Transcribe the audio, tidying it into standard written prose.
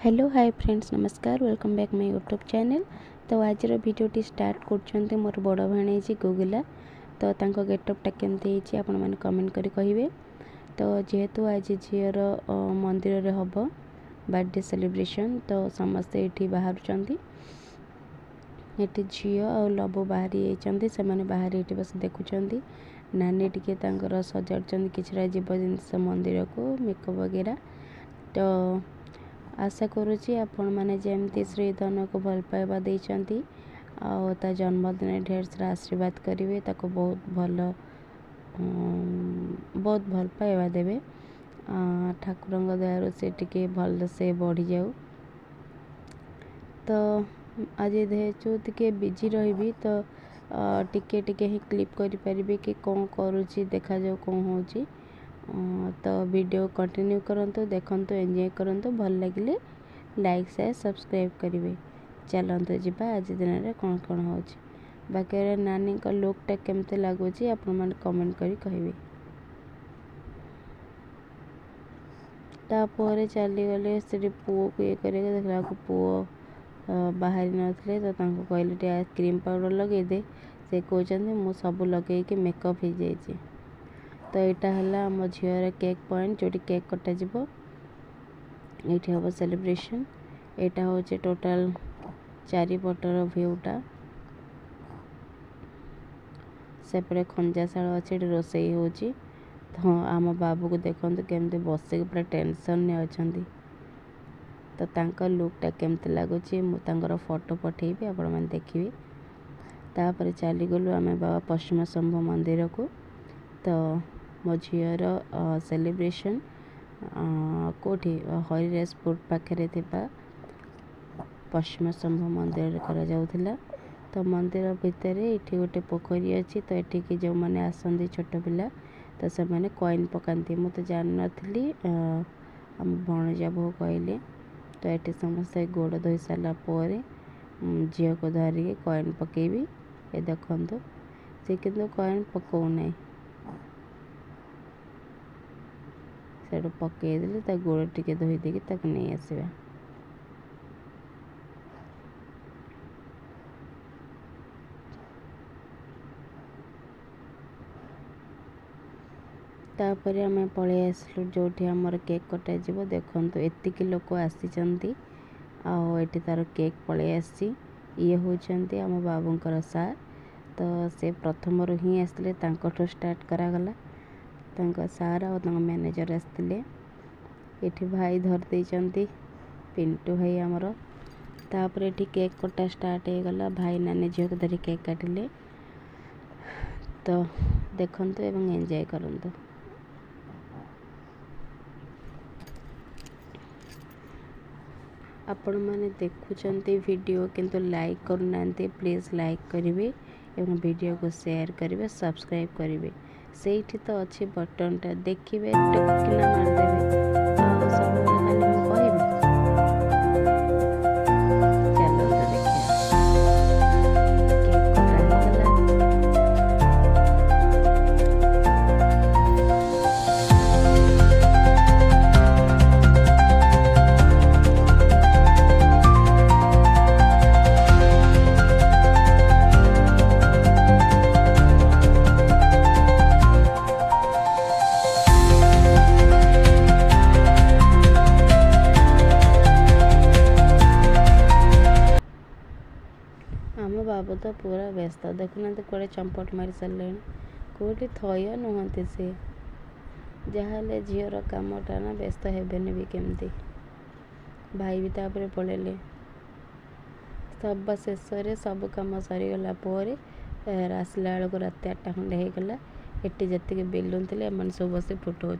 Hello hi friends नमस्कार welcome back my YouTube channel. तो आज भिडियोटी स्टार्ट कर मोर बड़ भाणी गुगुला। तो तांको गेटअपटा केमती आपण मैंने कमेंट करी कहिबे। तो जेहेतु आज झीर मंदिर रे हब बर्थडे सेलिब्रेशन तो समस्ते ये बाहर ये झील और लबू बाहरी जाइए से मैंने बाहर ये बस देखुं। नानी टिके सजाड़ किसी जीव जिनस मंदिर को मेकअप वगैरह। तो आशा करुँची आपण मैंने जमती श्रीधन को भल पाइबा देइचंती आ ता जन्मदिन ढेर सारा आशीर्वाद करेंगे ताको बहुत भल पाइबा देवे। ठाकुर दयारु से टिके भल से बढ़ी जाऊ। तो आज देचु टिके बिजी रही तो टिके टिके ही क्लिप करि परिबे कि कौन करुँची देखा जाऊ कौन होची। तो वीडियो कंटिन्यू करंतु देखंतु एंजॉय करंतु भल लगिले लाइक शेयर सब्सक्राइब करेंगे। चलते जीवा आज दिन में कौन कौन हो बाकी नानी का लुकटा केमते लगुच आपण मैंने कमेंट करी कहिबे। तापर चलीगले से पुओ को ये करके देखला पुओ बाहरी नथिले तो तांको कहले टे क्रीम पाउडर लगे दे से कहते मु सब लगे कि मेकअप हो जाइए। तो यहाँ आम झीर केक पॉइंट जो केक कटा जीवो ये हम सेलिब्रेशन। यहाँ हूँ टोटाल चारिपटर भ्यूटा सेपटे खंजाशाल अच्छे रोसई हो। तो आम बाबू को देखते केमती बसिक पूरा टेंशन ने अच्छा। तो तांका लुकटा केमती लगुच मुझे फोटो पठेबी आपण मैंने देखिए। तापर चलीगलु आम बाबा पश्चिमशंभु मंदिर को। तो मो झीर सेलिब्रेशन कोठी हरिराजपुर पाखे पश्चिमशंभु मंदिर करा। तो मंदिर भितर ये गोटे पोखरी अच्छी तो ये जो मैंने आसती छोट पिला तो से मैंने कॉइन पकाती मुझे जान नी आम भणजा बो कहले। तो ये समस्त गोड़ धोई सारापर झील को धरिकी कॉइन पकेबी। ये देखो सी कि कॉइन पकाऊना से पकईदे गोड़ टे धोई देकी नहीं आसवा। तापर आम पलि आसलु जो आमर केक कटा जीव देखु एतिक लोक आसी तार केक पलि आसी ये होती आम बाबूंकर सार। तो से प्रथम ही आसते स्टार्ट करागला सार और मैनेजर आसते ये भाई धरदे पिंटू भाई आमर। तापर ये केक कटा स्टार्ट हो गला भाई नानी झील को धरी केक काटिले। तो देखंतु एवं एंजॉय करंतु। आपण मैंने देखुंत वीडियो किंतु लाइक करना प्लीज़ लाइक करेंगे एवं वीडियो को शेयर करेंगे सब्सक्राइब करेंगे से तो अच्छी बटनटा देखिए टुकिना मारदेवे सब खाली कहबी। चलो आम बाबू तो पूरा व्यस्त देखुना कड़े चंपट मारी सारे कौटी थय नुहति से जहाँ झीर कमटा ना व्यस्त हेबेनि भी केमती भाई भी तापर पलैले सब शेष सब कम सरीगला आसला बेलू रात 8टा खंडे होगला। ये जी बेलून थे सब बस फुटाऊँ।